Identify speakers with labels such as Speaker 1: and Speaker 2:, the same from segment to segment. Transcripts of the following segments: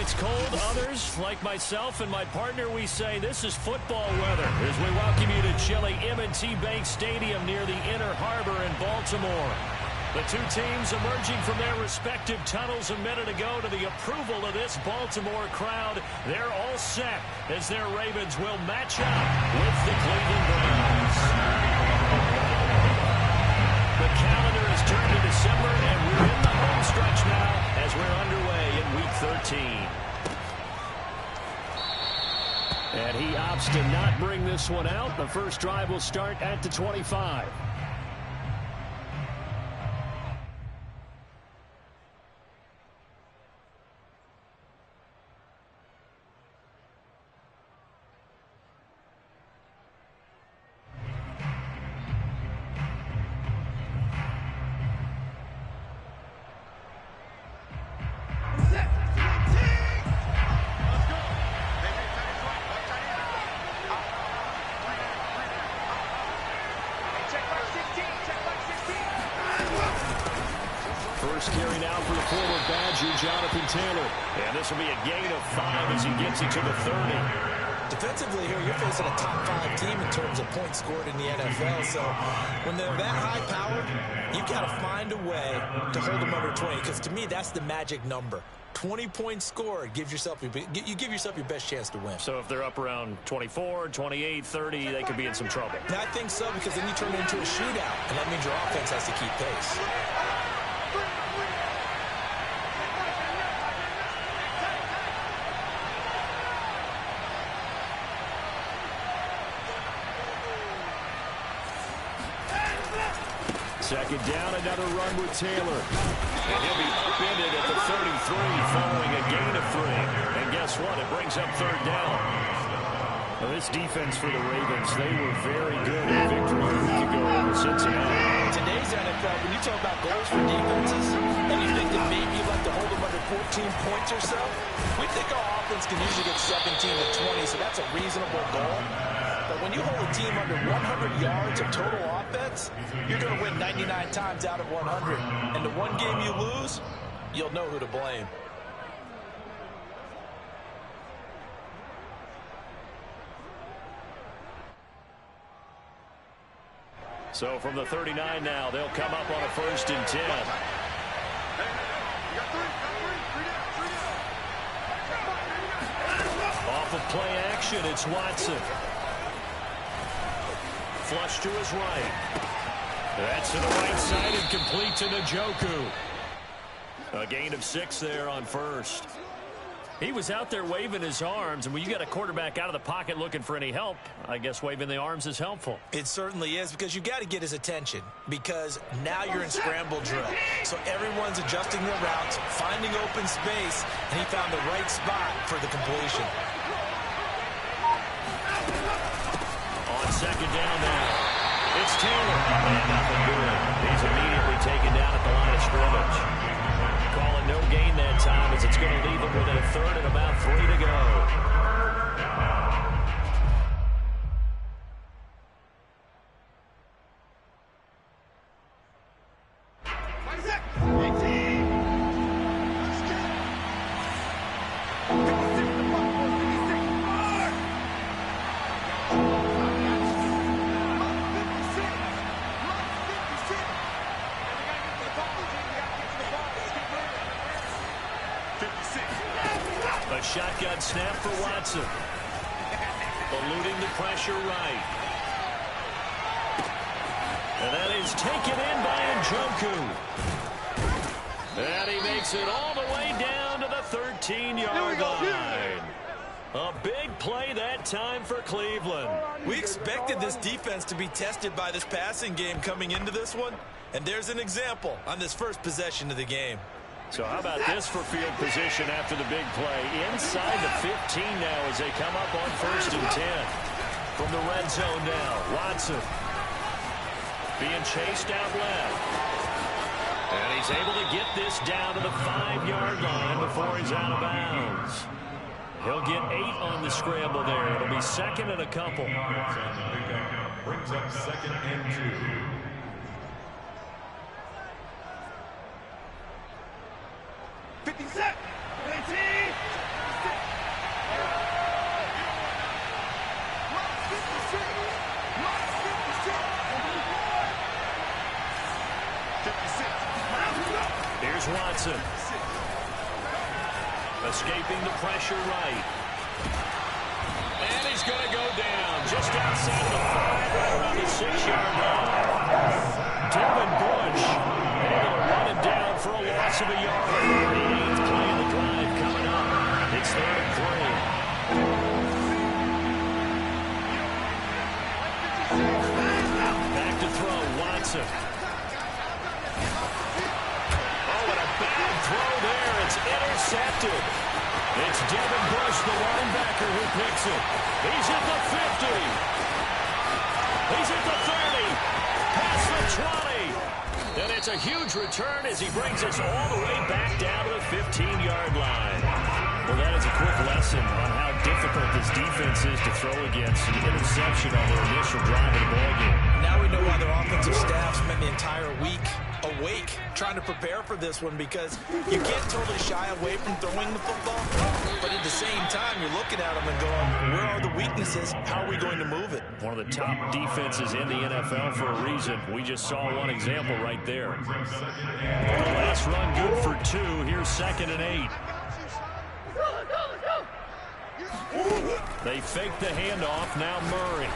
Speaker 1: it's cold. Others, like myself and my partner, we say this is football weather as we welcome you to chilly M&T Bank Stadium near the Inner Harbor in Baltimore. The two teams emerging from their respective tunnels a minute ago to the approval of this Baltimore crowd. They're all set as their Ravens will match up with the Cleveland Browns. The calendar has turned to December, and we're in the home stretch now as we're underway in Week 13. And he opts to not bring this one out. The first drive will start at the 25. First carry now for the former Badger, Jonathan Taylor. And this will be a gain of 5 as he gets it to the 30.
Speaker 2: Defensively here, you're facing a top-5 team in terms of points scored in the NFL. So when they're that high-powered, you've got to find a way to hold them under 20. Because to me, that's the magic number. 20 points scored, you give yourself your best chance to win.
Speaker 1: So if they're up around 24, 28, 30, they could be in some trouble.
Speaker 2: And I think so, because then you turn it into a shootout, and that means your offense has to keep pace.
Speaker 1: Second down, another run with Taylor. And he'll be upended at the 33 following a gain of 3. And guess what? It brings up third down. Well, this defense for the Ravens, they were very good in victory a week ago over Cincinnati.
Speaker 2: Today's NFL, when you talk about goals for defenses, and you think that maybe you'd like to hold them under 14 points or so, we think our offense can usually get 17 to 20, so that's a reasonable goal. But when you hold a team under 100 yards of total offense, you're going to win 99 times out of 100. And the one game you lose, you'll know who to blame.
Speaker 1: So from the 39 now, they'll come up on a 1st and 10. Off of play action, it's Watson. Flush to his right. That's to the right side and complete to Njoku. A gain of 6 there on first. He was out there waving his arms, and when you got a quarterback out of the pocket looking for any help, I guess waving the arms is helpful.
Speaker 2: It certainly is, because you got to get his attention, because now you're in scramble drill. So everyone's adjusting their routes, finding open space, and he found the right spot for the completion.
Speaker 1: On second down now, it's Taylor. And nothing good. He's immediately taken down at the line of scrimmage. Calling no gain that time as it's going to leave him within a third and about 3 to go. A shotgun snap for Watson. Eluding the pressure right. And that is taken in by Njoku. And he makes it all the way down to the 13-yard line. A big play that time for Cleveland.
Speaker 2: We expected this defense to be tested by this passing game coming into this one. And there's an example on this first possession of the game.
Speaker 1: So how about this for field position after the big play? Inside the 15 now as they come up on 1st and 10. From the red zone now, Watson being chased out left. And he's able to get this down to the 5-yard line before he's out of bounds. He'll get 8 on the scramble there. It'll be 2nd and a couple.
Speaker 3: Brings up 2nd and 2.
Speaker 1: Here's Watson. Escaping the pressure right. And he's going to go down just outside of the 5, right around the 6-yard line. Devin Bush able to run him down for a loss of a yard. The 8th play of the drive coming up. It's 3rd and 3. Back to throw, Watson. Oh, and a bad throw there. It's intercepted. It's Devin Bush, the linebacker, who picks it. He's at the 50. He's at the 30. Past the 20. And it's a huge return as he brings us all the way back down to the 15-yard line. Well, that is a quick lesson on how difficult this defense is to throw against. An interception on their initial drive of the ballgame.
Speaker 2: Now we know why their offensive staff spent the entire week awake trying to prepare for this one, because you can't totally shy away from throwing the football, but at the same time you're looking at them and going, where are the weaknesses? How are we going to move it?
Speaker 1: One of the top defenses in the NFL for a reason. We just saw one example right there. The last run good for 2. Here's 2nd and 8. They fake the handoff. Now Murray.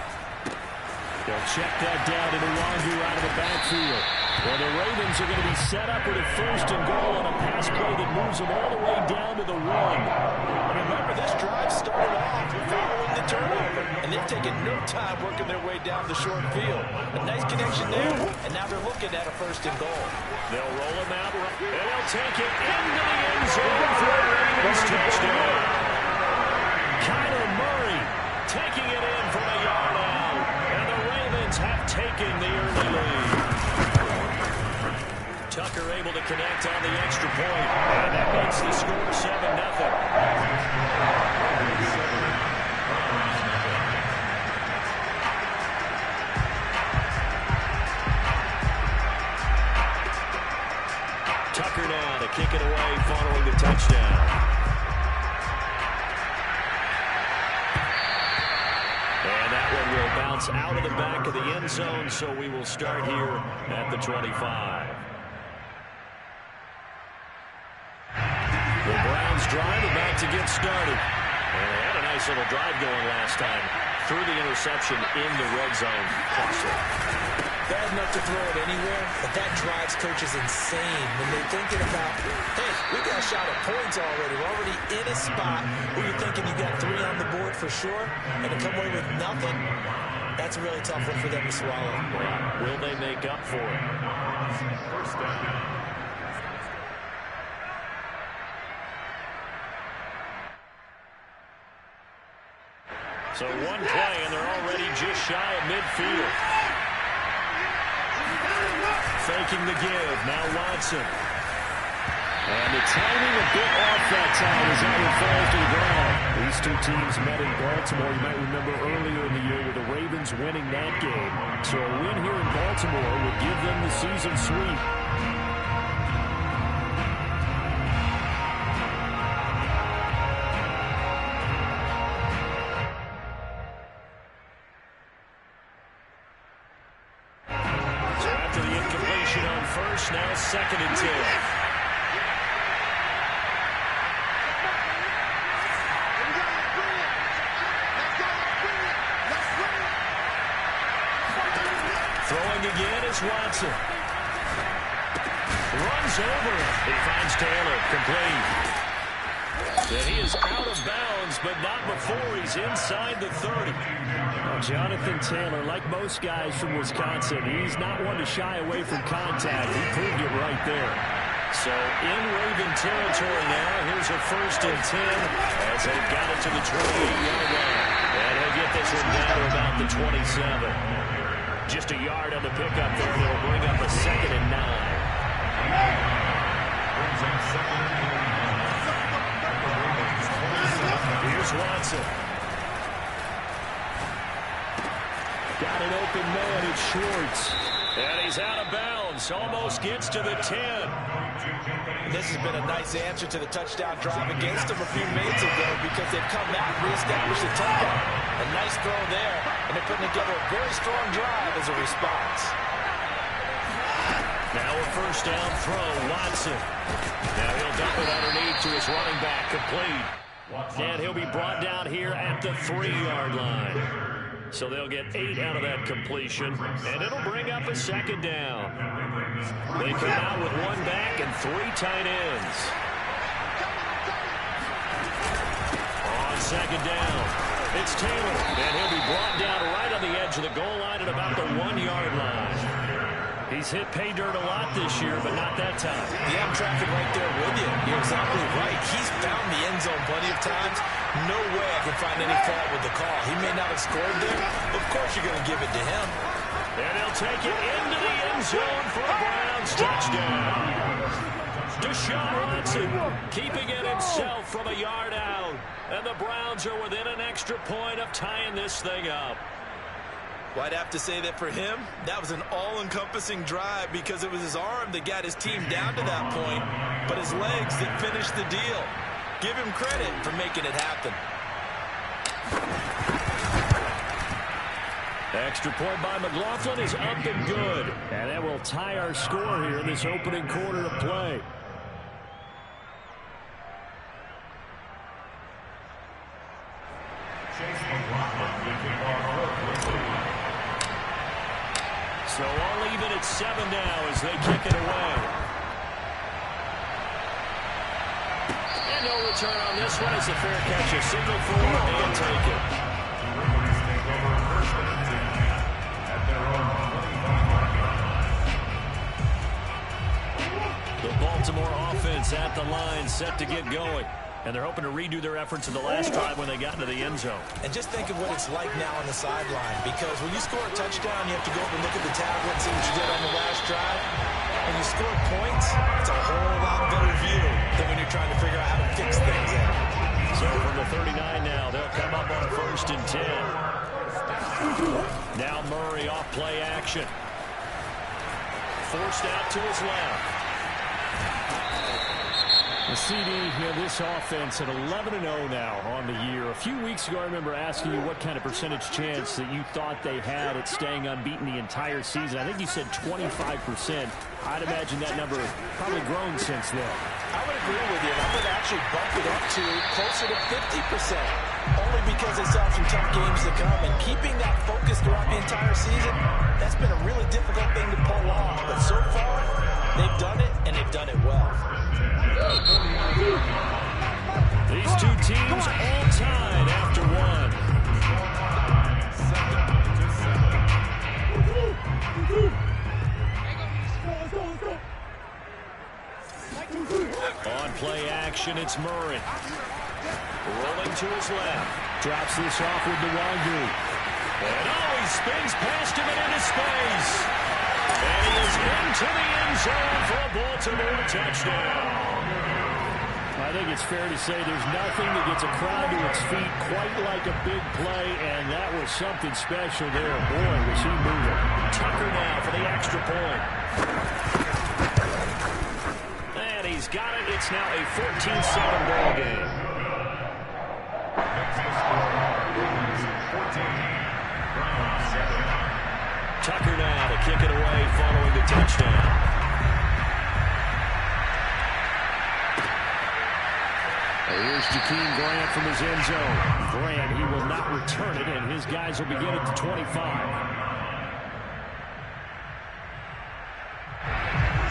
Speaker 1: They'll check that down to Nwangu out of the backfield. Well, the Ravens are going to be set up with a 1st and goal on a pass play that moves them all the way down to the 1.
Speaker 2: And remember, this drive started off following the turnover, and they've taken no time working their way down the short field. A nice connection there, and now they're looking at a 1st and goal.
Speaker 1: They'll roll him out, and they'll take it into the end zone for a Ravens touchdown. Kyler Murray taking it in from a yard out, and the Ravens have taken the early lead. Tucker able to connect on the extra point, and that makes the score 7-0. Tucker now to kick it away following the touchdown. And that one will bounce out of the back of the end zone, so we will start here at the 25. The Browns drive about to get started. And they had a nice little drive going last time. Through the interception in the red zone.
Speaker 2: Bad enough to throw it anywhere, but that drives coaches insane when they're thinking about, hey, we got a shot at points already. We're already in a spot where you're thinking you got 3 on the board for sure, and to come away with nothing, that's a really tough one for them to swallow.
Speaker 1: Will they make up for it?
Speaker 3: First down.
Speaker 1: So one play, and they're already just shy of midfield. Faking the give. Now Watson. And the timing a bit off that time as that one falls to the ground. These two teams met in Baltimore. You might remember earlier in the year with the Ravens winning that game. So a win here in Baltimore would give them the season sweep. Now 2nd and 10. Throwing again is Watson. Runs over it. He finds Taylor. Complete. And he is out of bounds, but not before he's inside the 30. Jonathan Taylor, like most guys from Wisconsin, he's not one to shy away from contact. He proved it right there. So in Raven territory now, here's a 1st and 10 as they've got it to the 28-yard line. And he'll get this one down to about the 27. Just a yard on the pickup there, and it'll bring up a 2nd and 9. Here's Watson. Got an open man, it's Schwartz. And he's out of bounds, almost gets to the 10.
Speaker 2: This has been a nice answer to the touchdown drive against them a few minutes ago, because they've come back and reestablished the tempo. A nice throw there, and they're putting together a very strong drive as a response.
Speaker 1: Now a first down throw, Watson. Now he'll dump it underneath to his running back, complete. And he'll be brought down here at the 3-yard line. So they'll get 8 out of that completion, and it'll bring up a second down. They come out with 1 back and 3 tight ends. On second down, it's Taylor, and he'll be brought down right on the edge of the goal line at about the 1-yard line. He's hit pay dirt a lot this year, but not that time.
Speaker 2: Yeah, I'm tracking right there with you. You're exactly right. He's found the end zone plenty of times. No way I can find any fault with the call. He may not have scored there. Of course you're going to give it to him.
Speaker 1: And he'll take it into the end zone for a Browns touchdown. Deshaun Watson keeping it himself from a yard out. And the Browns are within an extra point of tying this thing up.
Speaker 2: Well, I'd have to say that for him, that was an all-encompassing drive because it was his arm that got his team down to that point, but his legs that finished the deal. Give him credit for making it happen.
Speaker 1: Extra point by McLaughlin is up and good. And that will tie our score here in this opening quarter of play. So all even at 7 now as they kick it away. And no return on this one as a fair catch. A single for and take it. The Baltimore offense at the line set to get going. And they're hoping to redo their efforts in the last drive when they got into the end zone.
Speaker 2: And just think of what it's like now on the sideline. Because when you score a touchdown, you have to go up and look at the tablet and see what you did on the last drive. When you score points, it's a whole lot better view than when you're trying to figure out how to fix things in.
Speaker 1: So from the 39 now, they'll come up on 1st and 10. Now Murray off play action. Forced out to his left. The CD, this offense at 11-0 now on the year. A few weeks ago, I remember asking you what kind of percentage chance that you thought they had at staying unbeaten the entire season. I think you said 25%. I'd imagine that number probably grown since then.
Speaker 2: I would agree with you. I would actually bump it up to closer to 50%. Only because they saw some tough games to come. And keeping that focus throughout the entire season, that's been a really difficult thing to pull off. But so far, they've done it, and they've done it well.
Speaker 1: These two teams all tied after one. On play action, it's Murray. Rolling to his left. Drops this off with Nwangu. And he spins past him and into space. And he is into the end zone for a Baltimore touchdown. I think it's fair to say there's nothing that gets a crowd to its feet quite like a big play, and that was something special there. Boy, was he moving. Tucker now for the extra point. And he's got it. It's now a 14-7 ball game. Tucker now to kick it away following the touchdown. Here's Jakeem Grant from his end zone. Grant, he will not return it, and his guys will begin at the 25.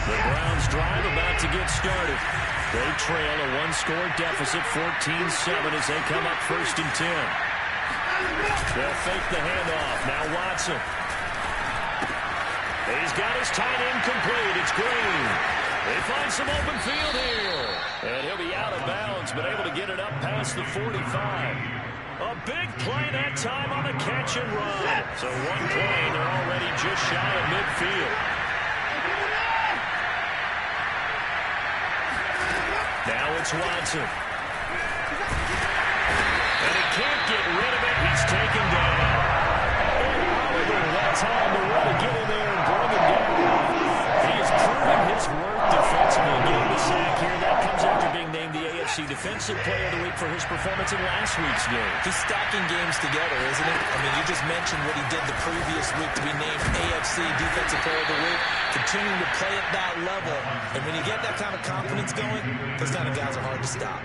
Speaker 1: The Browns drive about to get started. They trail a one-score deficit, 14-7, as they come up 1st and 10. They'll fake the handoff. Now Watson. He's got his tight end complete. It's Green. They find some open field here. And he'll be out of bounds, but able to get it up past the 45. A big play that time on the catch and run. So one play, they're already just shy of midfield. Now it's Watson. And he can't get rid of it. He's taken down. And Oliver that time to really get in there and bring him down. He is proving his worth defensively. Getting the sack here. That comes after being named the AFC Defensive Player of the Week for his performance in last week's game.
Speaker 2: He's stacking games together, isn't he? I mean, you just mentioned what he did the previous week to be named AFC Defensive Player of the Week, continuing to play at that level. And when you get that kind of confidence going, those kind of guys are hard to stop.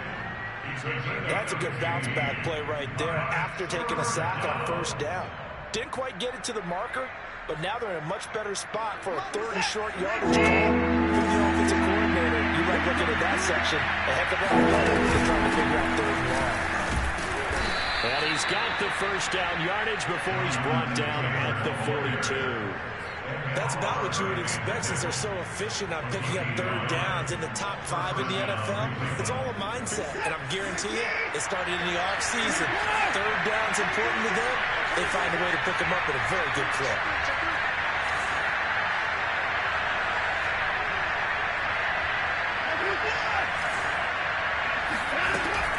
Speaker 2: That's a good bounce-back play right there after taking a sack on first down. Didn't quite get it to the marker, but now they're in a much better spot for a 3rd and short yardage call. For the offensive coordinator, you like looking at that section. A heck of a lot of trying to figure out 3rd and long.
Speaker 1: And he's got the first down yardage before he's brought down at the 42.
Speaker 2: That's about what you would expect since they're so efficient on picking up 3rd downs in the top 5 in the NFL. It's all a mindset, and I'm guarantee you, it started in the offseason. 3rd down's important to them. They find a way to pick them up at a very good clip.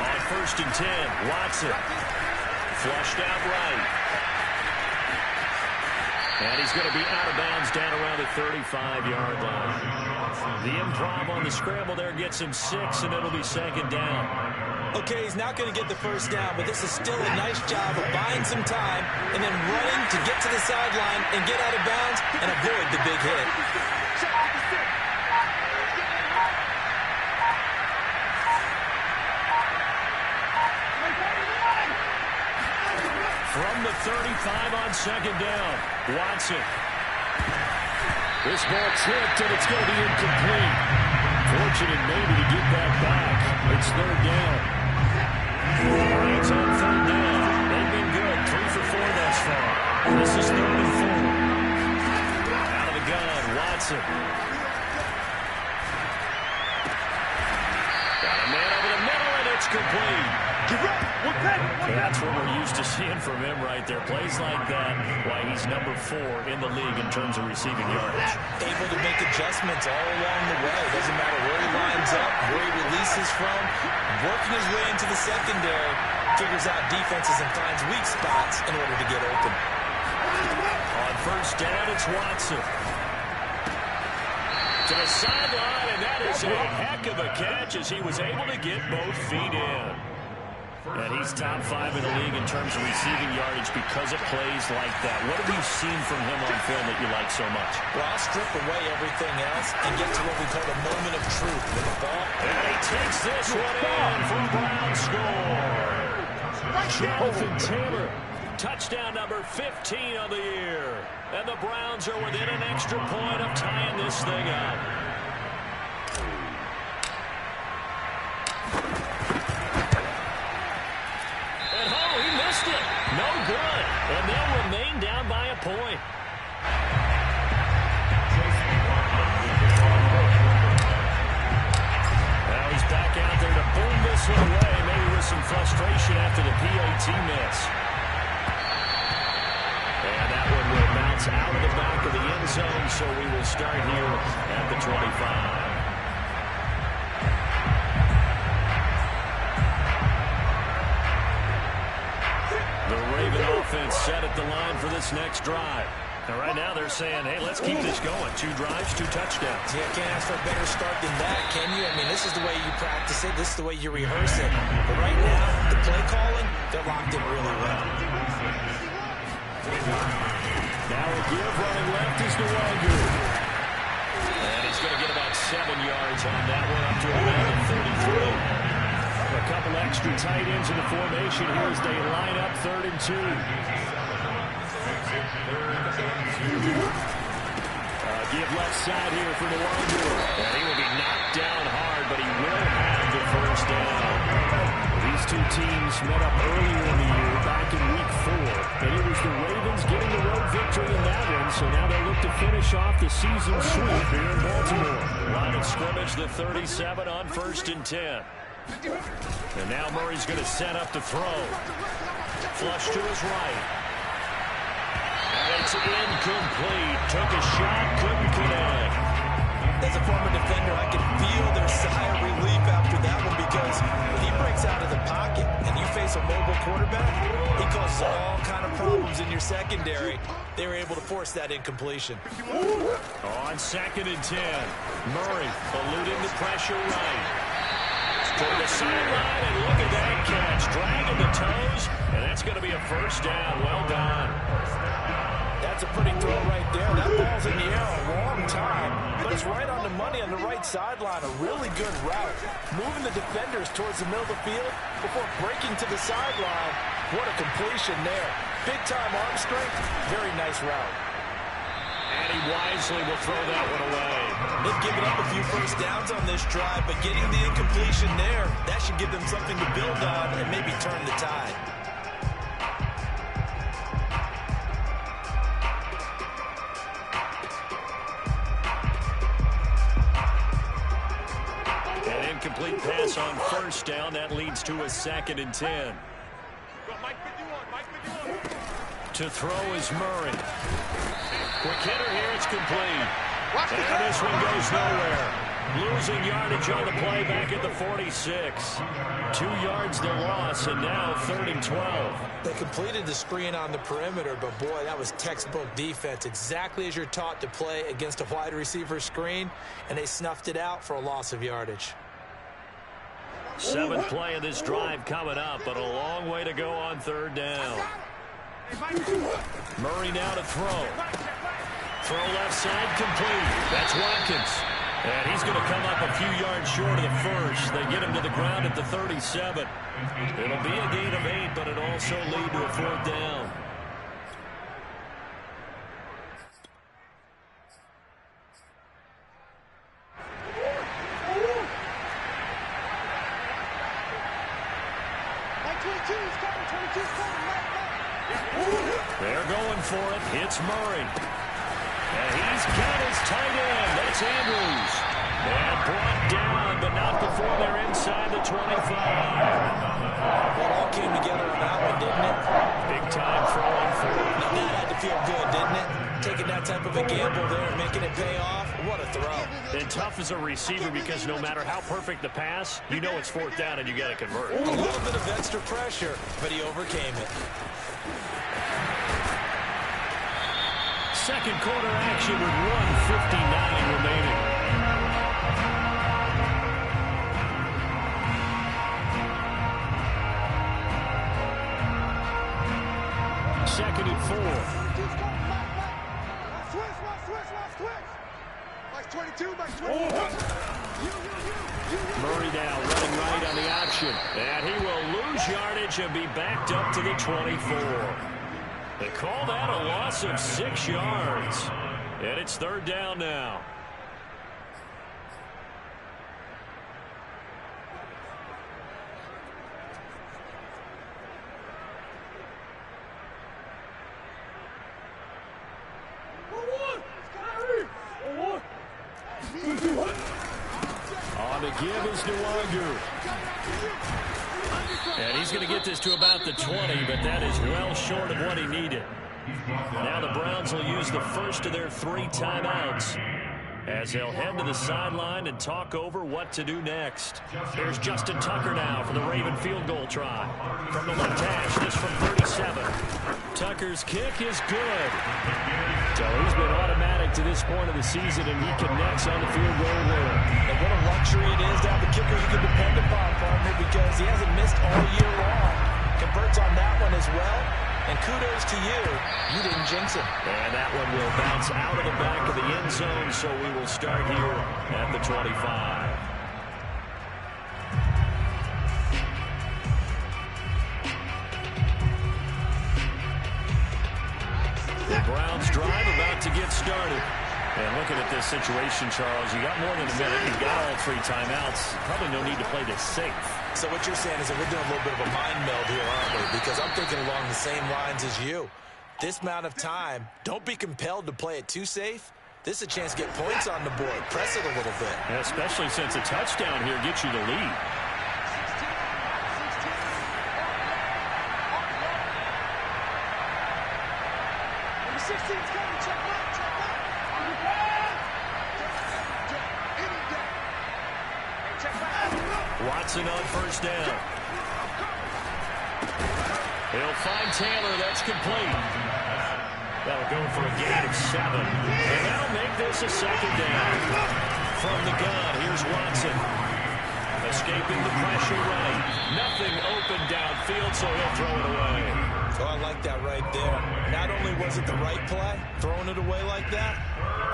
Speaker 1: On 1st and 10, Watson. Flushed out right. And he's going to be out of bounds down around the 35-yard line. The improv on the scramble there gets him 6, and it'll be 2nd down.
Speaker 2: Okay, he's not going to get the first down, but this is still a nice job of buying some time and then running to get to the sideline and get out of bounds and avoid the big hit.
Speaker 1: From the 35 on 2nd down, Watson. This ball tripped, and it's going to be incomplete. Fortunate maybe to get that back. It's 3rd down. Browns on 3rd down. They've been good, 3 for 4 thus far. This is 3rd and 4. Out of the gun, Watson. Got a man over the middle, and it's complete. That's what we're used to seeing from him right there. Plays like that, why he's number 4 in the league in terms of receiving yardage.
Speaker 2: Able to make adjustments all along the way. Doesn't matter where he lines up, where he releases from. Working his way into the secondary, figures out defenses and finds weak spots in order to get open.
Speaker 1: On 1st down, it's Watson. To the sideline, and that is a heck of a catch as he was able to get both feet in. And he's top 5 in the league in terms of receiving yardage because of plays like that. What have you seen from him on film that you like so much?
Speaker 2: Well, I'll strip away everything else and get to what we call the moment of truth with the ball.
Speaker 1: And he takes this one in for a Brown score. Jonathan Taylor, touchdown number 15 of the year. And the Browns are within an extra point of tying this thing up. No good, and they'll remain down by a point. Now he's back out there to boom this one away, maybe with some frustration after the PAT miss. And that one will bounce out of the back of the end zone, so we will start here at the 25. Offense set at the line for this next drive. Now, right now, they're saying, hey, let's keep this going. 2 drives, 2 touchdowns.
Speaker 2: Yeah, can't ask for a better start than that, can you? I mean, this is the way you practice it. This is the way you rehearse it. But right now, the play calling, they're locked in really well.
Speaker 1: Now a give running left is Nwangu. And he's going to get about 7 yards on that one, up to around the 33. A couple extra tight ends in the formation here as they line up 3rd and 2. Give left side here for Nwangu. And he will be knocked down hard, but he will have the first down. These two teams met up earlier in the year, back in week 4. And it was the Ravens getting the road victory in that one, so now they look to finish off the season sweep here in Baltimore. Line of scrimmage, the 37 on 1st and 10. And now Murray's going to set up to throw. Flush to his right. And it's incomplete. Took a shot, couldn't connect.
Speaker 2: As a former defender, I can feel their sigh of relief after that one because when he breaks out of the pocket and you face a mobile quarterback, he causes all kind of problems in your secondary. They were able to force that incompletion.
Speaker 1: On 2nd and 10, Murray eluding the pressure right. Toward the sideline, and look at that catch. Dragging the toes, and that's going to be a first down. Well done.
Speaker 2: That's a pretty throw right there. That ball's in the air a long time, but it's right on the money on the right sideline. A really good route. Moving the defenders towards the middle of the field before breaking to the sideline. What a completion there. Big-time arm strength. Very nice route.
Speaker 1: And he wisely will throw that one away.
Speaker 2: They've given up a few first downs on this drive, but getting the incompletion there, that should give them something to build on and maybe turn the tide.
Speaker 1: An incomplete pass on first down. That leads to a 2nd and 10. To throw is Murray. Quick hitter here, it's complete. And this one goes nowhere. Losing yardage on the play back at the 46. 2 yards the loss, and now 3rd and 12.
Speaker 2: They completed the screen on the perimeter, but boy, that was textbook defense. Exactly as you're taught to play against a wide receiver screen, and they snuffed it out for a loss of yardage.
Speaker 1: 7th play of this drive coming up, but a long way to go on 3rd down. Murray now to throw. Throw left side complete. That's Watkins. And he's going to come up a few yards short of the first. They get him to the ground at the 37. It'll be a gain of 8, but it also lead to a 4th down. They're going for it. It's Murray. And he's got his tight end. That's Andrews. And brought down, but not before they're inside the 25.
Speaker 2: It all came together on that one, didn't it?
Speaker 1: Big time throw on 4th.
Speaker 2: Now that had to feel good, didn't it? Taking that type of a gamble there and making it pay off. What a throw.
Speaker 1: And tough as a receiver because no matter how perfect the pass, you know it's 4th down and you got to convert.
Speaker 2: A little bit of extra pressure, but he overcame it.
Speaker 1: Second quarter action with 1:59 remaining. Second and 4. Murray now running right on the option. And he will lose yardage and be backed up to the 24. They call that a loss of 6 yards. And it's 3rd down now. On to give is Nwangu. And he's going to get this to about the 20, but that is well short of what he needed. Now the Browns will use the first of their 3 timeouts as they'll head to the sideline and talk over what to do next. Here's Justin Tucker now for the Raven field goal try. From the left hash, this from 37. Tucker's kick is good. So he's been automatic to this point of the season, and he connects on the field goal there.
Speaker 2: And what a luxury it is to have a kicker you can depend upon, partner, because he hasn't missed all year long. Converts on that one as well. And kudos to you. You didn't jinx him.
Speaker 1: And that one will bounce out of the back of the end zone, so we will start here at the 25. The Browns drive about to get started. And looking at this situation, Charles, you got more than a minute. You've got all 3 timeouts. Probably no need to play this safe.
Speaker 2: So what you're saying is that we're doing a little bit of a mind meld here, aren't we? Because I'm thinking along the same lines as you. This amount of time, don't be compelled to play it too safe. This is a chance to get points on the board. Press it a little bit.
Speaker 1: Yeah, especially since a touchdown here gets you the lead.
Speaker 4: Number 16's coming. Check back.
Speaker 1: Watson on first down. He'll find Taylor. That's complete. That'll go for a gain of 7. And that'll make this a 2nd down. From the gun, here's Watson. Escaping the pressure right. Nothing open downfield, so he'll throw it away.
Speaker 2: So I like that right there. Not only was it the right play, throwing it away like that,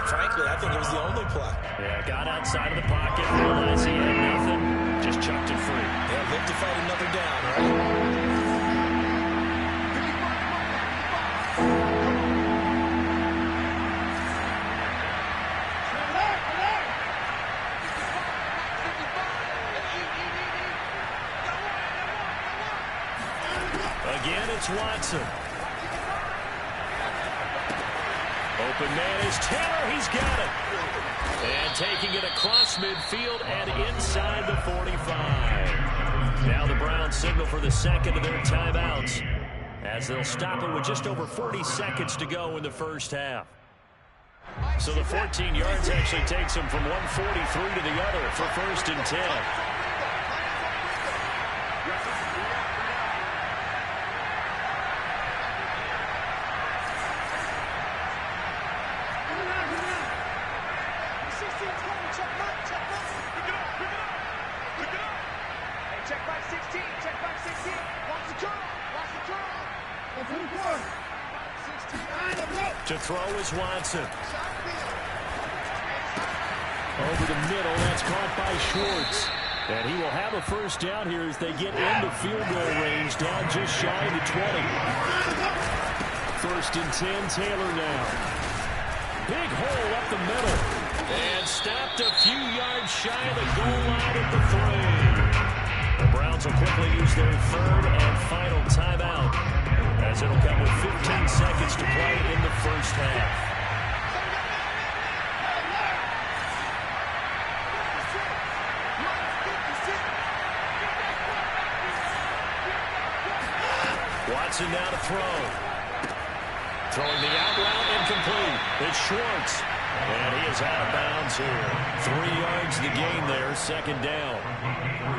Speaker 2: frankly, I think it was the only play.
Speaker 1: Yeah, got outside of the pocket, realized he had nothing, just chucked it free.
Speaker 2: Yeah, live to fight another down, right?
Speaker 1: Again, it's Watson. Open man is Taylor. He's got it. And taking it across midfield and inside the 45. Now the Browns signal for the second of their timeouts as they'll stop it with just over 40 seconds to go in the first half. So the 14 yards actually takes them from 143 to the other for 1st and 10. To throw is Watson. Over the middle, that's caught by Schwartz. And he will have a first down here as they get into field goal range, down just shy of the 20. 1st and 10, Taylor now. Big hole up the middle. And stopped a few yards shy of the goal line at the 3. The Browns will quickly use their 3rd and final timeout, as it'll come with 15 seconds to play in the first half. Watson now to throw. Throwing the out route, incomplete. It's Schwartz. And he is out of bounds here. 3 yards the gain there, 2nd down.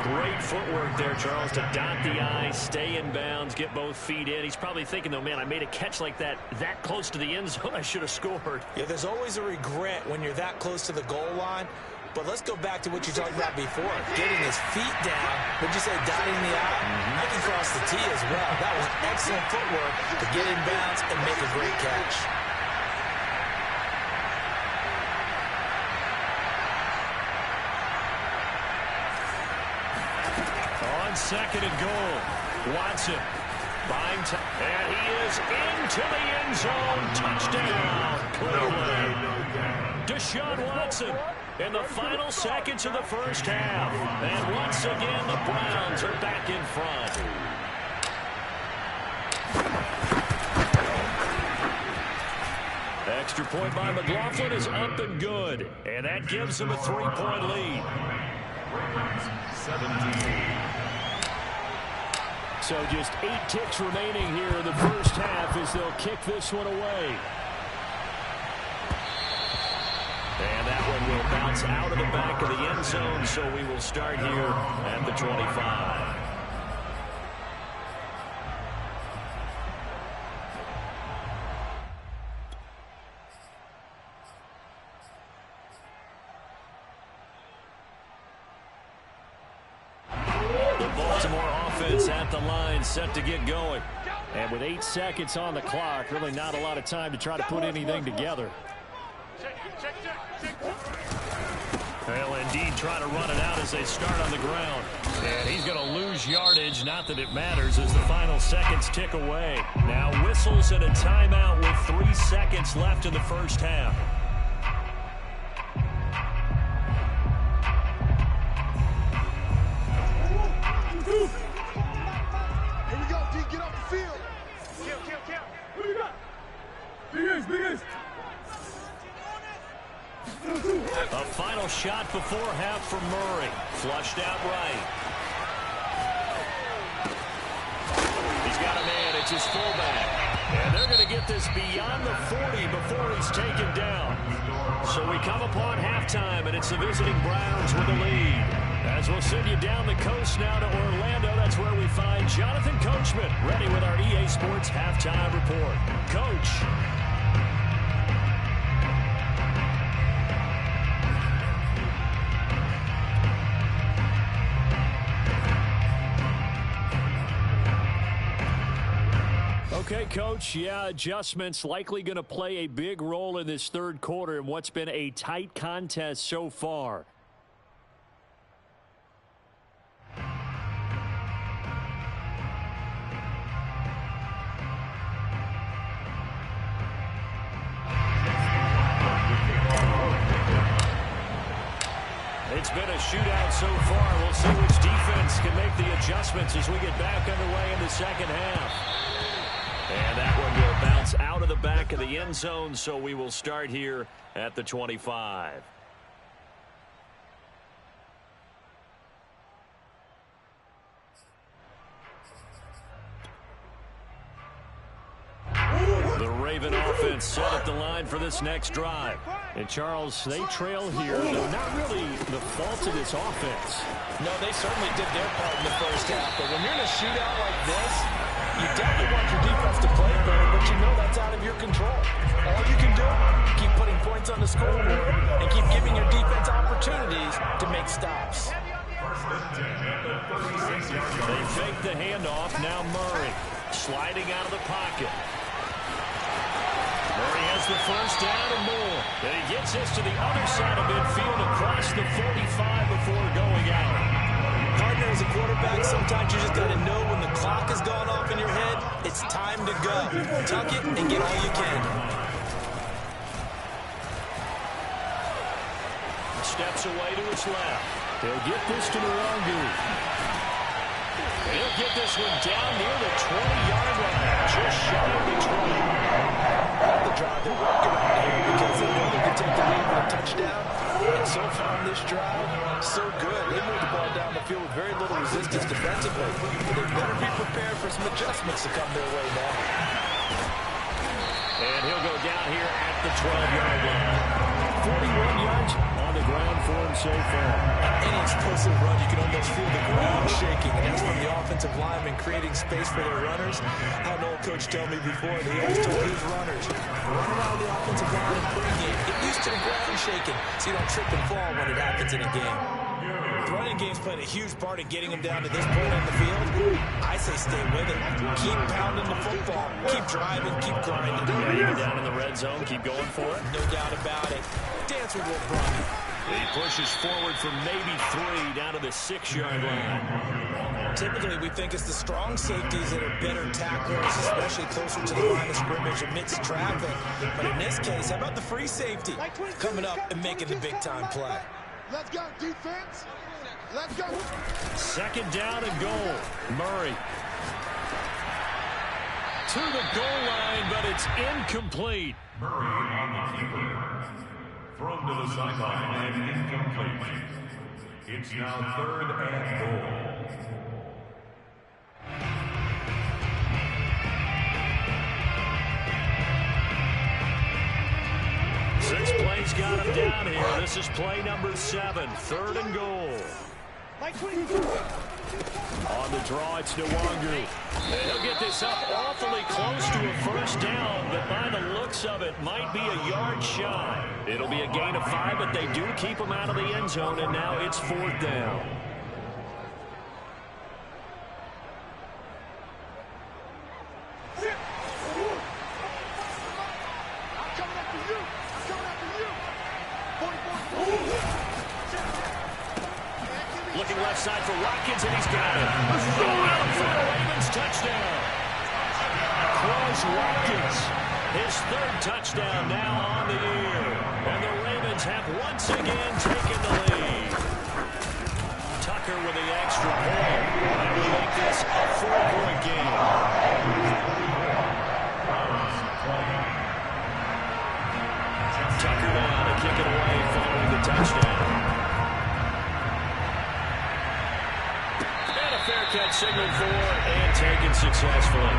Speaker 1: Great footwork there, Charles, to dot the I, stay in bounds, get both feet in. He's probably thinking, though, man, I made a catch like that close to the end zone. I should have scored.
Speaker 2: Yeah, there's always a regret when you're that close to the goal line. But let's go back to what you talked about before. Getting his feet down, would you say dotting the I? I can cross the T as well. That was excellent footwork to get in bounds and make a great catch.
Speaker 1: On 2nd and goal, Watson buying time, and he is into the end zone. Touchdown, Cleveland. Deshaun Watson in the final seconds of the first half. And once again, the Browns are back in front. Extra point by McLaughlin is up and good. And that gives them a 3-point lead.
Speaker 3: 17.
Speaker 1: So just 8 ticks remaining here in the first half as they'll kick this one away. And that one will bounce out of the back of the end zone, so we will start here at the 25. The Baltimore offense at the line, set to get going. And with 8 seconds on the clock, really not a lot of time to try to put anything together. They'll indeed try to run it out as they start on the ground. And he's going to lose yardage, not that it matters, as the final seconds tick away. Now whistles and a timeout with 3 seconds left in the first half.
Speaker 4: Here we go, D. Get off the field. Kill. What do you got? Big ace.
Speaker 1: A final shot before half from Murray. Flushed out right. He's got a man. It's his fullback. And they're going to get this beyond the 40 before he's taken down. So we come upon halftime, and it's the visiting Browns with the lead. As we'll send you down the coast now to Orlando, that's where we find Jonathan Coachman, ready with our EA Sports Halftime Report. Coach. Okay, Coach, yeah, adjustments likely going to play a big role in this third quarter in what's been a tight contest so far. It's been a shootout so far. We'll see which defense can make the adjustments as we get back underway in the second half. And that one will bounce out of the back of the end zone, so we will start here at the 25. The Raven offense set at the line for this next drive. And, Charles, they trail here, though not really the fault of this offense.
Speaker 2: No, they certainly did their part in the first half. But when you're in a shootout like this, you definitely want your defense to play better, but you know that's out of your control. All you can do, keep putting points on the scoreboard and keep giving your defense opportunities to make stops.
Speaker 1: They fake the handoff. Now Murray sliding out of the pocket. Murray has the first down and more. And he gets this to the other side of midfield across the 45 before going out.
Speaker 2: Partner, as a quarterback, sometimes you just got to know when the clock has gone off in your head, it's time to go. Tuck it and get all you can.
Speaker 1: Steps away to his left. They'll get this to Nwangu. He'll get this one down near the 20-yard line. Just shy of the 20.
Speaker 2: The drive they're working on here because they know they can take the lead with a touchdown. And so far in this drive, so good. They moved the ball down the field with very little resistance defensively. But they better be prepared for some adjustments to come their way now.
Speaker 1: And he'll go down here at the 12-yard line. 41 yards on the ground for him so far.
Speaker 2: Any explosive run, you can almost feel the ground shaking. And that's from the offensive linemen creating space for their runners. I had an old coach tell me before, they always told his runners, run around the offensive line in pregame. Get used to the ground shaking so you don't trip and fall when it happens in a game. The running game's played a huge part in getting them down to this point on the field. I say stay with it. Keep pounding the football. Keep driving. Keep grinding.
Speaker 1: Even down in the red zone. Keep going for it.
Speaker 2: No doubt about it. Dance with Will Bryant.
Speaker 1: He pushes forward from maybe 3 down to the 6-yard line.
Speaker 2: Typically, we think it's the strong safeties that are better tacklers, especially closer to the line of scrimmage amidst traffic. But in this case, how about the free safety coming up and making the big-time play?
Speaker 4: Let's go, defense. Let's go.
Speaker 1: Second down and goal. Murray to the goal line, but it's incomplete.
Speaker 3: Murray on the keeper. Thrown to the sideline and incomplete. It's now 3rd and goal.
Speaker 1: Six plays got him down here. This is play number 7. 3rd and goal. On the draw, it's Nwangu. And he'll get this up awfully close to a first down, but by the looks of it, might be a yard shy. It'll be a gain of 5, but they do keep him out of the end zone, and now it's 4th down. Looking left side for Watkins, and he's got it. Out for the Ravens, touchdown. Quez Watkins, his 3rd touchdown now on the year. And the Ravens have once again taken the lead. Tucker with the extra point. And we make this a 4-point game. Tucker now to kick it away following the touchdown. Fair catch signaled for and taken successfully.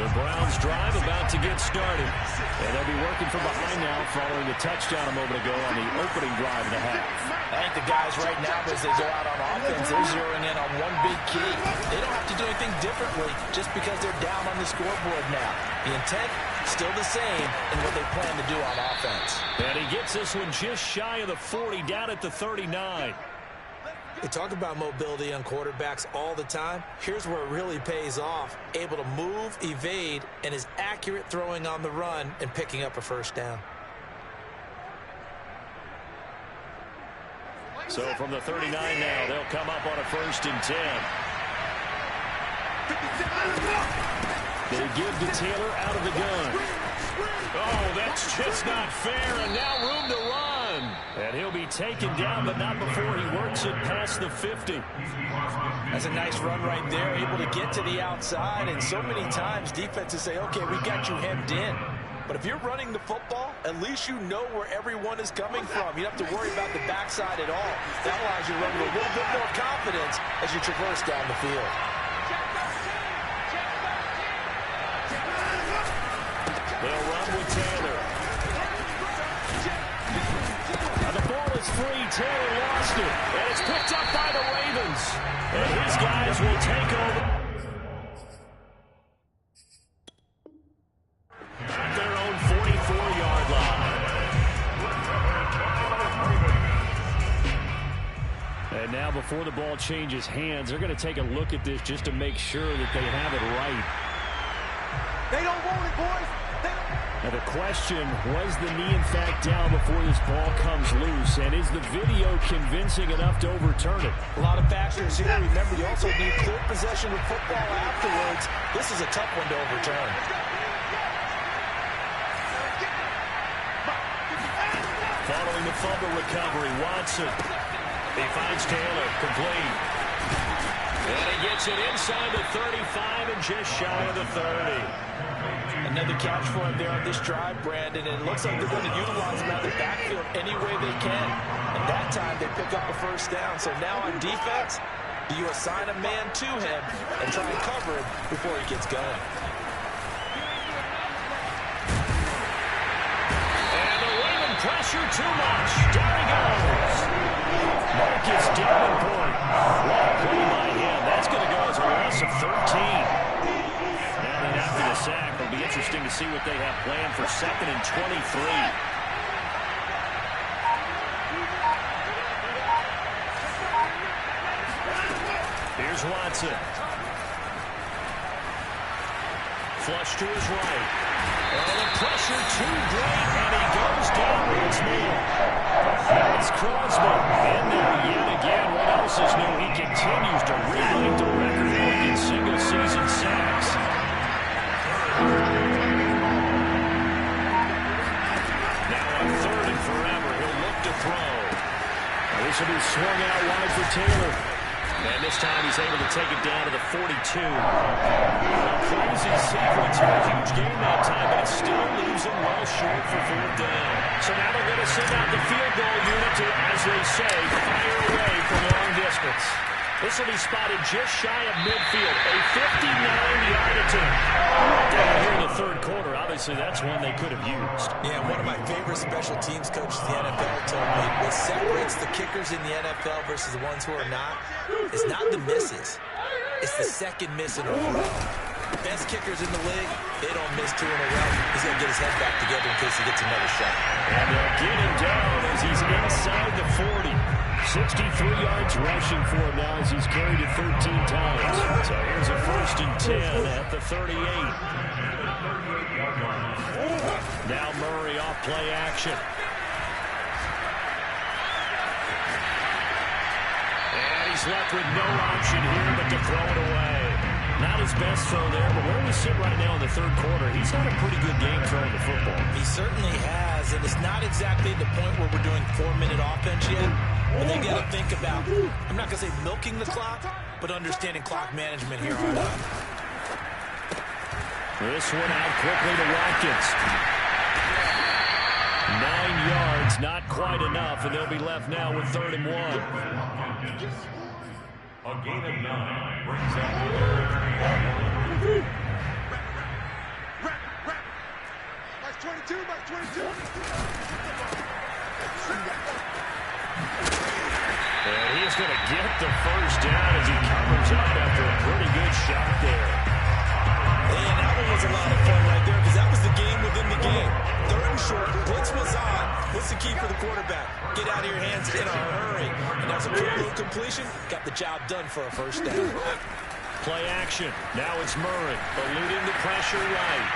Speaker 1: The Browns drive about to get started. And they'll be working from behind now following the touchdown a moment ago on the opening drive of the half.
Speaker 2: I think the guys right now, as they go out on offense, they're zeroing in on one big key. They don't have to do anything differently just because they're down on the scoreboard now. The intent, still the same in what they plan to do on offense.
Speaker 1: And he gets this one just shy of the 40, down at the 39.
Speaker 2: They talk about mobility on quarterbacks all the time. Here's where it really pays off. Able to move, evade, and is accurate throwing on the run and picking up a first down.
Speaker 1: So from the 39 now, they'll come up on a 1st and 10. They give to Taylor out of the gun. Oh, that's just not fair, and now room to run. And he'll be taken down, but not before he works it past the 50.
Speaker 2: That's a nice run right there, able to get to the outside, and so many times defenses say, okay, we got you hemmed in. But if you're running the football, at least you know where everyone is coming from. You don't have to worry about the backside at all. That allows you to run with a little bit more confidence as you traverse down the field.
Speaker 1: They'll run with Taylor. And the ball is free. Taylor lost it. And it's picked up by the Ravens. And his guys will take over. At their own 44-yard line. And now before the ball changes hands, they're going to take a look at this just to make sure that they have it right.
Speaker 4: They don't want it, boys.
Speaker 1: Now the question, was the knee in fact down before this ball comes loose? And is the video convincing enough to overturn it?
Speaker 2: A lot of factors here. Remember, you also need clear possession of football afterwards. This is a tough one to overturn.
Speaker 1: Following the fumble recovery, Watson. He finds Taylor, complete. And he gets it inside the 35 and just shy of the 30.
Speaker 2: Another catch for him there on this drive, Brandon, and it looks like they're going to utilize him out of the backfield any way they can. And that time they pick up a first down. So now on defense, do you assign a man to him and try and cover him before he gets going?
Speaker 1: And the Raven pressure too much. Down he goes. Marcus Davenport. What a play by him. That's going to go as a loss of 13. And after the sack, it'll be interesting to see what they have planned for 2nd and 23. Here's Watson. Flush to his right. Oh, the pressure too great, and he goes down once more. That's Crosby. And there yet again, what else is new? He continues to relight the record book in single-season sacks. Now on 3rd and forever, he'll look to throw. This will be swung out wide for Taylor. And this time he's able to take it down to the 42. A crazy sequence here. A huge game that time, but it still leaves him well short for 4th down. So now they're going to send out the field goal unit to, as they say, fire away from long distance. This will be spotted just shy of midfield. A 59-yard attempt. Down here in the 3rd quarter, obviously that's one they could have used.
Speaker 2: Yeah, one of my favorite special teams coaches in the NFL told me what separates the kickers in the NFL versus the ones who are not is not the misses. It's the second miss in a row. Best kickers in the league, they don't miss 2 in a row. He's going to get his head back together in case he gets another shot.
Speaker 1: And they'll get him down as he's inside the 40. 63 yards rushing for him now as he's carried it 13 times. So here's a 1st and 10 at the 38. Now Murray off play action. And he's left with no option here but to throw it away. Not his best throw there, but where we sit right now in the 3rd quarter, he's had a pretty good game throwing the football.
Speaker 2: He certainly has, and it's not exactly the point where we're doing 4-minute offense yet. But they got to think about, I'm not going to say milking the clock, but understanding clock management here on out.
Speaker 1: This one out quickly to Watkins. 9 yards, not quite enough, and they'll be left now with 3rd and 1.
Speaker 3: A gain of 9 brings up 3rd and 1.
Speaker 4: 22, Mike 22.
Speaker 1: And he's going to get the first down as he covers up after a pretty good shot there.
Speaker 2: And that one was a lot of fun right there because that was the game within the game. Third and short, blitz was on. What's the key for the quarterback? Get out of your hands in a hurry. And that's a quick little completion. Got the job done for a first down.
Speaker 1: Play action. Now it's Murray, eluding the pressure right.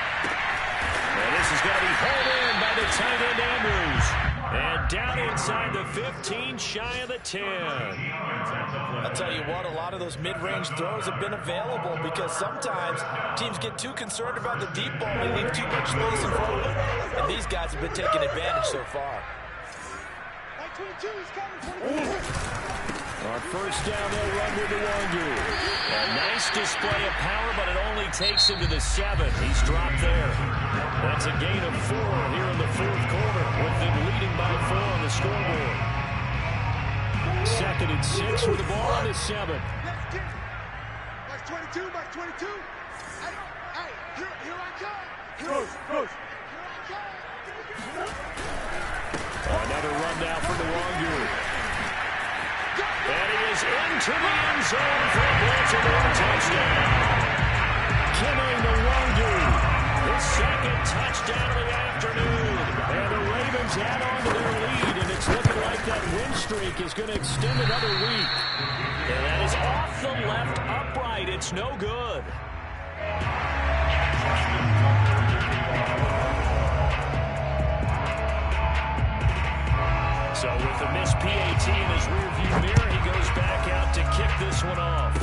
Speaker 1: And this is going to be hauled in by the tight end Andrews. And down inside the 15, shy of the 10.
Speaker 2: I'll tell you what, a lot of those mid-range throws have been available because sometimes teams get too concerned about the deep ball and they leave too much space in front of them. And these guys have been taking advantage so far.
Speaker 4: Mike 22, he's coming. 22.
Speaker 1: On first down, they'll run with the Wandu. A nice display of power, but it only takes him to the 7. He's dropped there. That's a gain of 4 here in the fourth quarter, with them leading by 4 on the scoreboard. 2nd and 6 with the ball on the 7.
Speaker 4: Mike 22, Mike 22. Hey, here I come. Here I come.
Speaker 1: Another run down for the Wandu. And he is into the end zone for a Baltimore touchdown. Kene Nwangwu, his 2nd touchdown of the afternoon. And the Ravens add on to their lead, and it's looking like that win streak is going to extend another week. And that is off the left upright. It's no good. So with the missed PAT in his rearview mirror, he goes back out to kick this one off.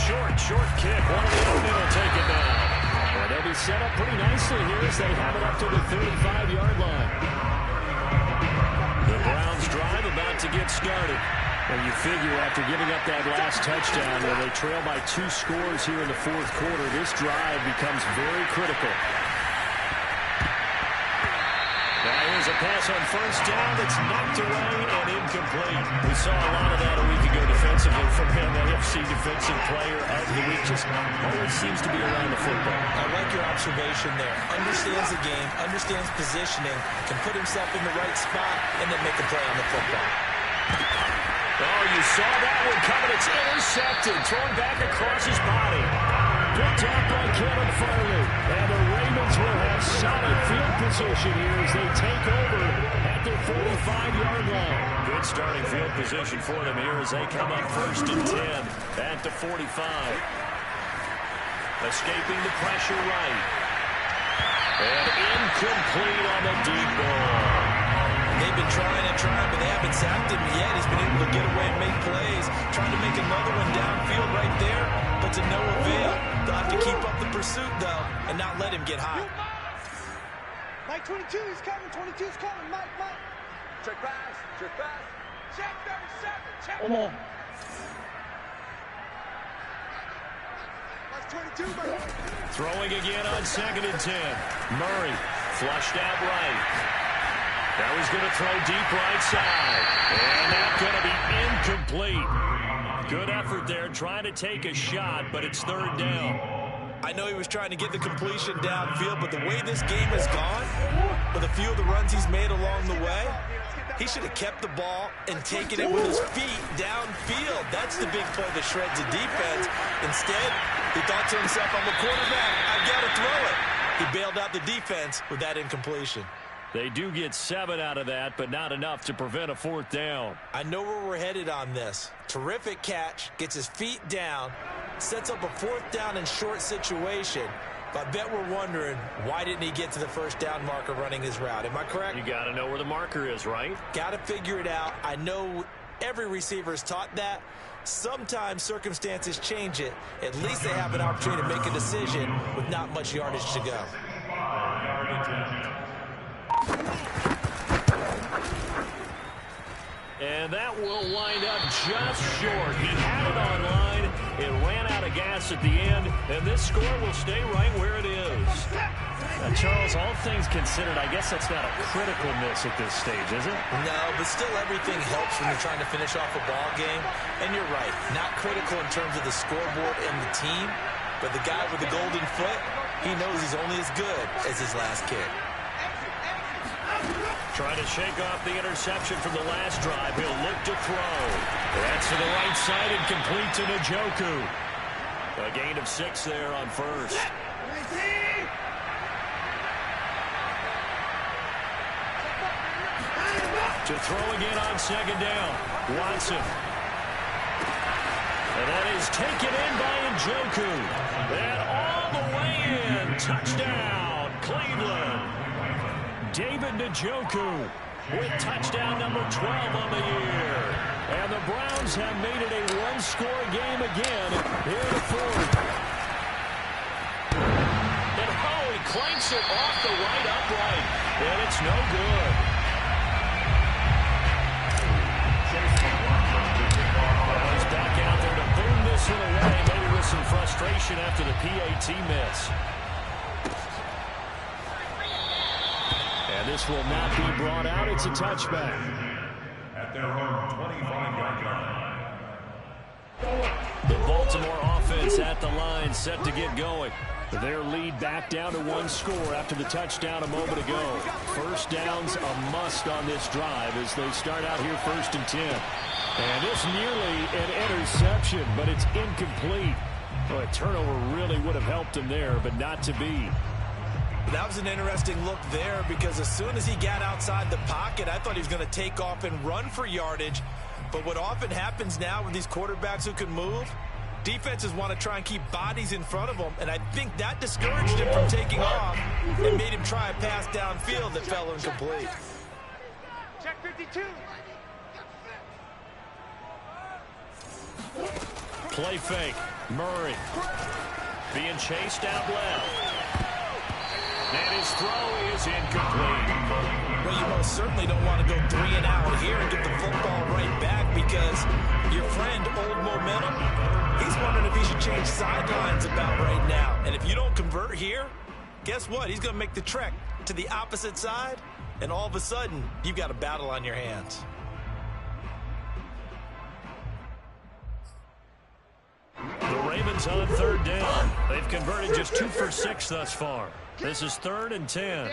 Speaker 1: Short kick. One of the open will take it down. And they'll be set up pretty nicely here as they have it up to the 35-yard line. The Browns drive about to get started. And you figure after giving up that last touchdown where they trail by 2 scores here in the fourth quarter, this drive becomes very critical. Now here's a pass on first down that's knocked away and incomplete. We saw a lot of that a week ago defensively from him. NFC Defensive Player of the Week just always seems to be around the football.
Speaker 2: I like your observation there. Understands the game, understands positioning, can put himself in the right spot, and then make a play on the football.
Speaker 1: Oh, you saw that one coming. It's intercepted. Thrown back across his body. Picked up by Kevin Farley. And the Ravens will have solid field position here as they take over at their 45-yard line. Good starting field position for them here as they come up 1st and 10 at the 45. Escaping the pressure right. And incomplete on the deep ball.
Speaker 2: They've been trying and trying, but they haven't sacked him yet. He's been able to get away and make plays. Trying to make another one downfield right there, but to no avail. They'll have to keep up the pursuit, though, and not let him get hot.
Speaker 4: Mike 22 is coming. 22 is coming. Mike. Check pass. Check 37. Check.
Speaker 5: Come on.
Speaker 4: Mike 22, Mike.
Speaker 1: Throwing again on 2nd and 10. Murray flushed out right. Now he's going to throw deep right side. And that's going to be incomplete. Good effort there trying to take a shot, but it's 3rd down.
Speaker 2: I know he was trying to get the completion downfield, but the way this game has gone, with a few of the runs he's made along the way, he should have kept the ball and taken it with his feet downfield. That's the big play that shreds the defense. Instead, he thought to himself, I'm a quarterback, I've got to throw it. He bailed out the defense with that incompletion.
Speaker 1: They do get 7 out of that, but not enough to prevent a 4th down.
Speaker 2: I know where we're headed on this. Terrific catch, gets his feet down, sets up a 4th down and short situation. But I bet we're wondering, why didn't he get to the 1st down marker running his route? Am I correct?
Speaker 1: You got to know where the marker is, right?
Speaker 2: Got to figure it out. I know every receiver is taught that. Sometimes circumstances change it. At least they have an opportunity to make a decision with not much yardage to go.
Speaker 1: And that will wind up just short. He had it on line. It ran out of gas at the end, and this score will stay right where it is. Now, Charles, all things considered, I guess that's not a critical miss at this stage, is it?
Speaker 2: No, but still everything helps when you're trying to finish off a ball game. And you're right, not critical in terms of the scoreboard and the team, but the guy with the golden foot, he knows he's only as good as his last kick.
Speaker 1: Trying to shake off the interception from the last drive. He'll look to throw. That's to the right side and complete to Njoku. A gain of 6 there on first. To throw again on second down. Watson. And that is taken in by Njoku. And all the way in. Touchdown, Cleveland. David Njoku with touchdown number 12 on the year. And the Browns have made it a one-score game again here in the fourth. And he clanks it off the right upright. And it's no good. He's back out there to boom this one away, maybe with some frustration after the PAT miss. And this will not be brought out. It's a touchback.
Speaker 3: At their own 25-yard line.
Speaker 1: The Baltimore offense at the line, set to get going. Their lead back down to 1 score after the touchdown a moment ago. First down's a must on this drive as they start out here 1st and 10. And this nearly an interception, but it's incomplete. Well, a turnover really would have helped him there, but not to be.
Speaker 2: That was an interesting look there because as soon as he got outside the pocket, I thought he was going to take off and run for yardage. But what often happens now with these quarterbacks who can move, defenses want to try and keep bodies in front of them, and I think that discouraged him from taking off and made him try a pass downfield that fell incomplete.
Speaker 4: Check 52.
Speaker 1: Play fake. Murray being chased out left. And his throw is incomplete.
Speaker 2: Well, you most certainly don't want to go 3 and out here and get the football right back because your friend, Old Momentum, he's wondering if he should change sidelines about right now. And if you don't convert here, guess what? He's going to make the trek to the opposite side, and all of a sudden, you've got a battle on your hands.
Speaker 1: The Ravens on 3rd down. They've converted just 2 for 6 thus far. This is 3rd and 10.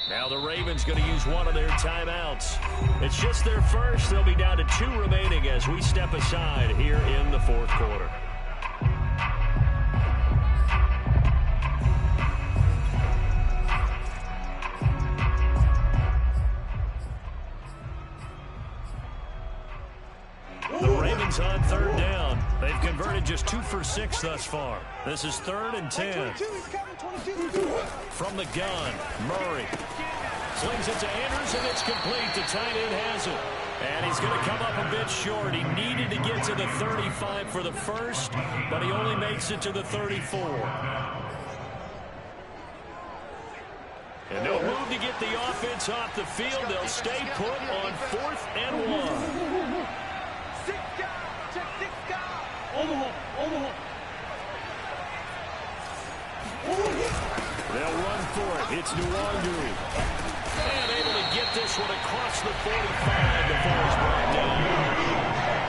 Speaker 1: Now the Ravens going to use one of their timeouts. It's just their first. They'll be down to 2 remaining as we step aside here in the 4th quarter. The Ravens on 3rd down. They've converted just 2 for 6 thus far. This is 3rd and 10. From the gun, Murray slings it to Andrews, and it's complete. The tight end has it. And he's going to come up a bit short. He needed to get to the 35 for the first, but he only makes it to the 34. And they'll move to get the offense off the field. They'll stay put on 4th and 1.
Speaker 4: 6 guys. Check 6 guys.
Speaker 1: They'll run for it. It's Njoku. And able to get this one across the 45 before it's brought down.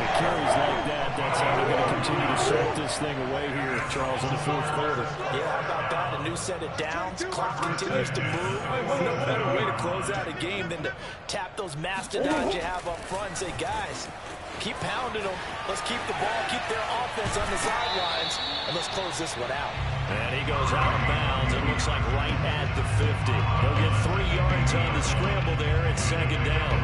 Speaker 1: It carries like that. That's how they're going to continue to set this thing away here, Charles, in the 4th quarter.
Speaker 2: Yeah, how about that? A new set of downs. Clock continues to move. No better way to close out a game than to tap those mastodons you have up front and say, guys, keep pounding them. Let's keep the ball, keep their offense on the sidelines, and let's close this one out.
Speaker 1: And he goes out of bounds. It looks like right at the 50. He'll get 3 yards on the scramble there at 2nd down.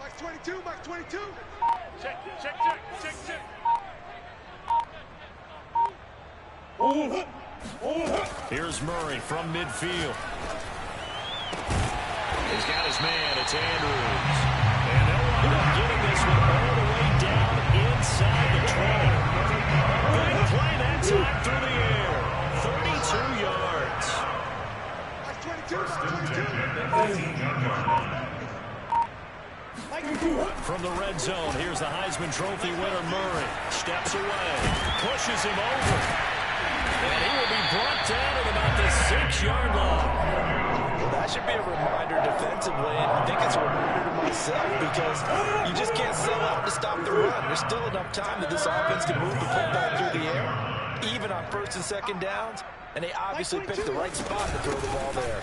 Speaker 4: Max 22, Max 22. Check.
Speaker 1: Here's Murray from midfield. He's got his man. It's Andrews. And they'll wind up getting this one all the way down inside the 20. Good play that time through the air. 32 yards.
Speaker 4: Max 22,
Speaker 1: From the red zone, here's the Heisman Trophy winner, Murray. Steps away. Pushes him over. And he will be brought down at about the 6-yard line.
Speaker 2: That should be a reminder defensively, and I think it's a reminder to myself because you just can't sell out to stop the run. There's still enough time that this offense can move the football through the air. even on first and second downs, and they obviously picked the right spot to throw the ball there.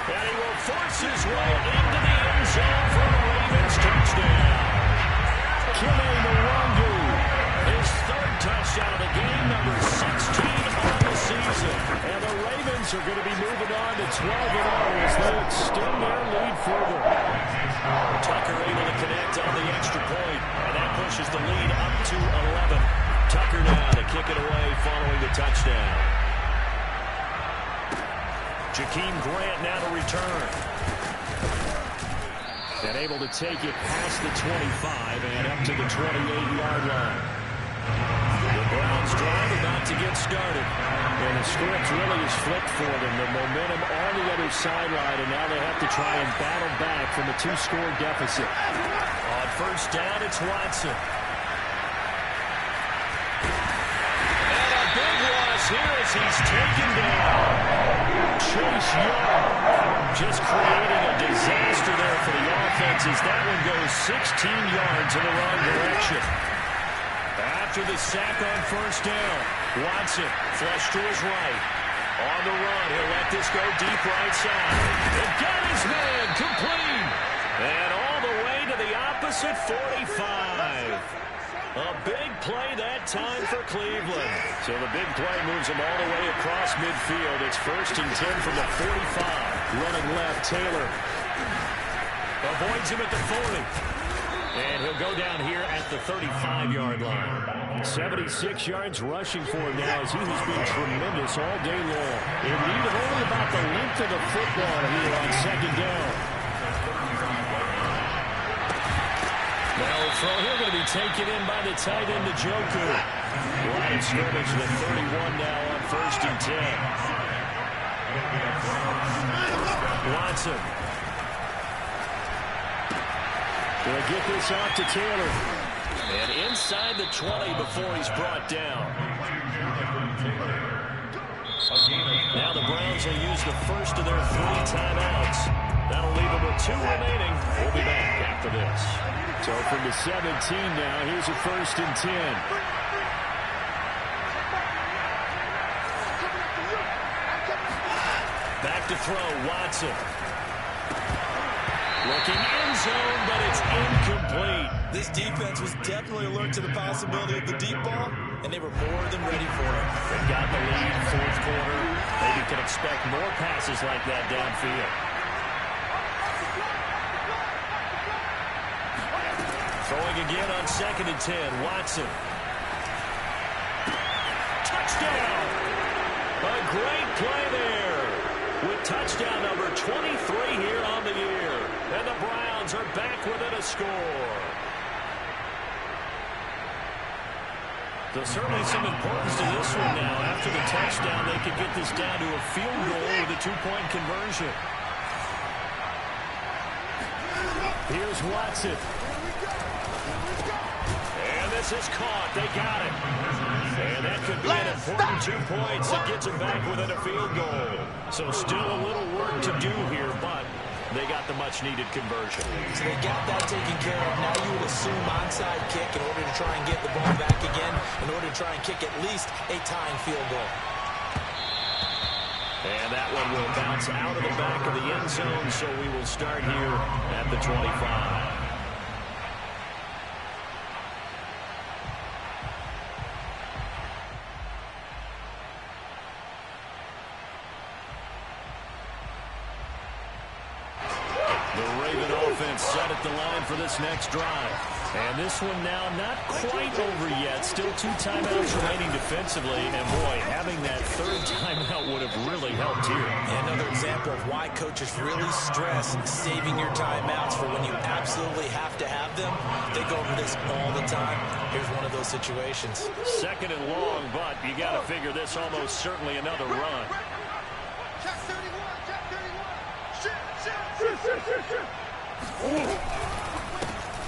Speaker 1: And he will force his way into the end zone for the Ravens touchdown. Kene Nwangwu, his third touchdown of the game, number 16 on the season. And the Ravens are going to be moving on to 12-0 as they extend their lead further. Tucker able to connect on the extra point, and that pushes the lead up to 11. Tucker now to kick it away following the touchdown. Jakeem Grant now to return. And able to take it past the 25 and up to the 28-yard line. The Browns drive about to get started. And the script really is flipped for them. The momentum on the other sideline, and now they have to try and battle back from a 2-score deficit. On first down, it's Watson. And a big loss here as he's taken down. Chase Young just creating a disaster there for the offense as that one goes 16 yards in the wrong direction. After the sack on first down, Watson flush to his right. On the run, he'll let this go deep right side. And got his man complete. And all the way to the opposite 45. A big play that time for Cleveland. So the big play moves him all the way across midfield. It's first and 10 from the 45. Running left, Taylor avoids him at the 40. And he'll go down here at the 35-yard line. 76 yards rushing for him now as he has been tremendous all day long. In need of only about the length of the football here on second down. Now throw here going to be taken in by the tight end, Njoku. Line of scrimmage, the 31 now on first and 10. Watson. Going to get this off to Taylor. And inside the 20 before he's brought down. Now the Browns will use the first of their 3 timeouts. That'll leave them with 2 remaining. We'll be back after this. So from the 17 now, here's a first and 10. Back to throw, Watson. Looking end zone, but it's incomplete.
Speaker 2: This defense was definitely alert to the possibility of the deep ball, and they were more than ready for it.
Speaker 1: They've got the lead, fourth quarter. Maybe can expect more passes like that downfield. Throwing again on second and 10, Watson. Touchdown! A great play there with touchdown number 23 here on the year. And the Browns are back within a score. There's certainly some importance to this one now. After the touchdown, they could get this down to a field goal with a 2-point conversion. Here's Watson. And this is caught. They got it. And that could be an important 2 points that gets them back within a field goal. So still a little work to do here, but they got the much-needed conversion.
Speaker 2: So they got that taken care of. Now you would assume onside kick in order to try and get the ball back again, in order to try and kick at least a tying field goal.
Speaker 1: And that one will bounce out of the back of the end zone, so we will start here at the 25. Set at the line for this next drive. And this one now not quite over yet. Still 2 timeouts remaining defensively. And boy, having that third timeout would have really helped here.
Speaker 2: Another example of why coaches really stress saving your timeouts for when you absolutely have to have them. They go over this all the time. Here's one of those situations.
Speaker 1: Second and long, but you got to figure this almost certainly another run.
Speaker 4: Check 31, check 31. Shoot.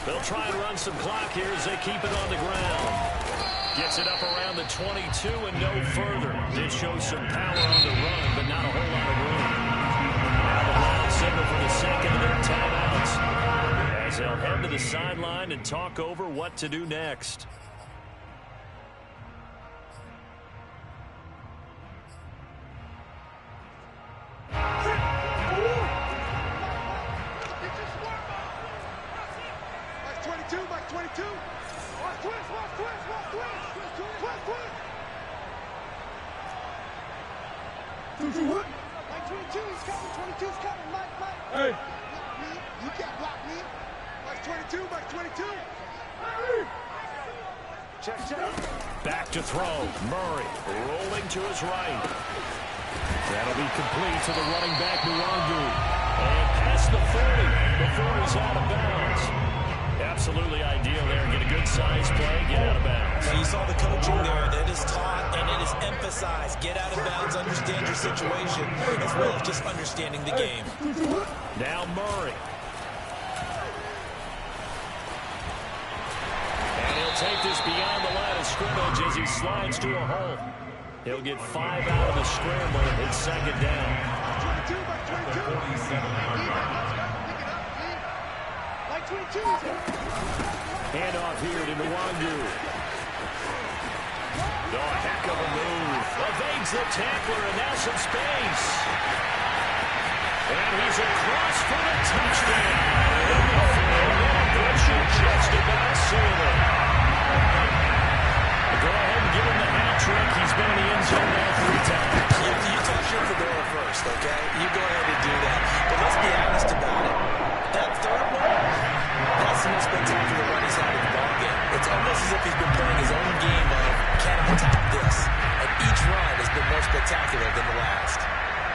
Speaker 1: They'll try and run some clock here as they keep it on the ground. Gets it up around the 22 and no further. Did show some power on the run, but not a whole lot of room. Now the Browns signal for the second of their timeouts as they'll head to the sideline and talk over what to do next.
Speaker 4: Mike 22, he's coming. 22's coming. Mike.
Speaker 5: Hey.
Speaker 4: You can't block me. Mike 22, Mike 22. Check.
Speaker 1: Back to throw. Murray rolling to his right. That'll be complete to the running back, Nwangu. And past the 40 before he's out of bounds. Absolutely ideal there. Get a good size play, get out of bounds.
Speaker 2: You saw the coaching there. It is taught and it is emphasized. Get out of bounds, understand your situation, as well as just understanding the game.
Speaker 1: Now Murray. And he'll take this beyond the line of scrimmage as he slides to a hole. He'll get 5 out of the scramble. It's second down.
Speaker 4: 22, Mike 22. Mike 22.
Speaker 1: Handoff here to Nwangu. Oh, a heck of a move. Evades the tackler, and now some space. And he's across for the touchdown. Pressure just about sealing. Go ahead and give him the hat trick. He's been in the end zone now 3 times.
Speaker 2: You touch your fedora first, okay? You go ahead and do that. But let's be honest about it. That third one, that's the most spectacular run he's had in the ballgame. It's almost as if he's been playing his own game of, can I top this? And each run has been more spectacular than the last.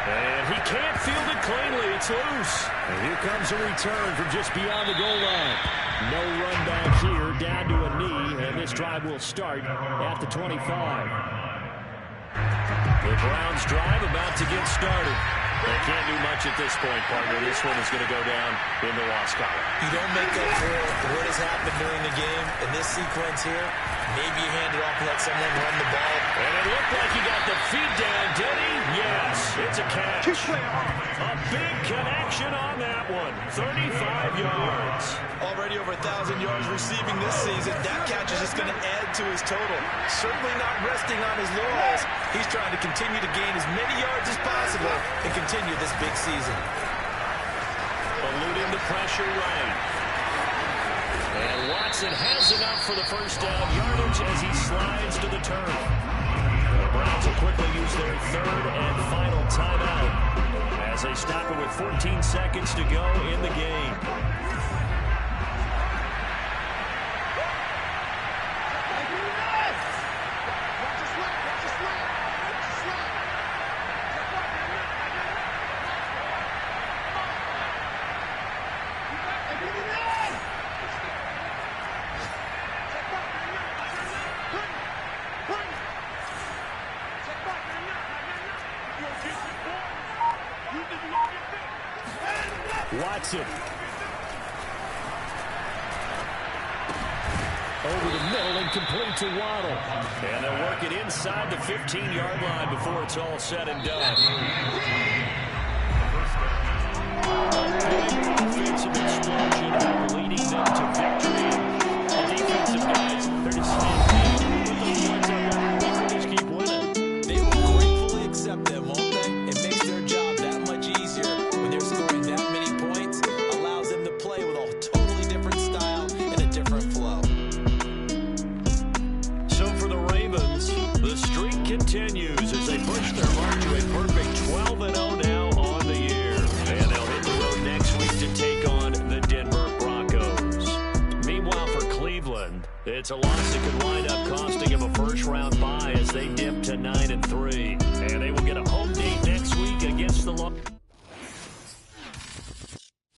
Speaker 1: And he can't field it cleanly. It's loose. And here comes a return from just beyond the goal line. No run back here, down to a knee, and this drive will start at the 25. The Browns drive about to get started. They can't do much at this point, partner. This one is going to go down in the loss column.
Speaker 2: You don't make up for what has happened during the game. In this sequence here, maybe you hand it off and let someone run the ball.
Speaker 1: And it looked like he got the feet down, did he? Yes, it's a catch. A big connection on that one. 35 yards.
Speaker 2: Already over 1,000 yards receiving this season. That catch is just going to add to his total. Certainly not resting on his laurels. He's trying to continue to gain as many yards as possible and continue this big season.
Speaker 1: Eluding the pressure right. And Watson has enough for the first down yardage as he slides to the turf. The Browns will quickly use their third and final timeout as they stop it with 14 seconds to go in the game. Watson. Over the middle and complete to Waddle. And they'll work it inside the 15-yard line before it's all said and done. Offensive explosion leading them to victory. The defensive guys, they're just standing with those ones out there. Just keep winning.
Speaker 2: They will gratefully accept them, won't they? It makes their job that much easier when they're scoring that many points. Allows them to play with a totally different style and a different flow.
Speaker 1: So for the Ravens, the streak continues as they push their mark to a perfect 12-0 now on the year. And they'll hit the road next week to take on the Denver Broncos. Meanwhile, for Cleveland, it's a loss to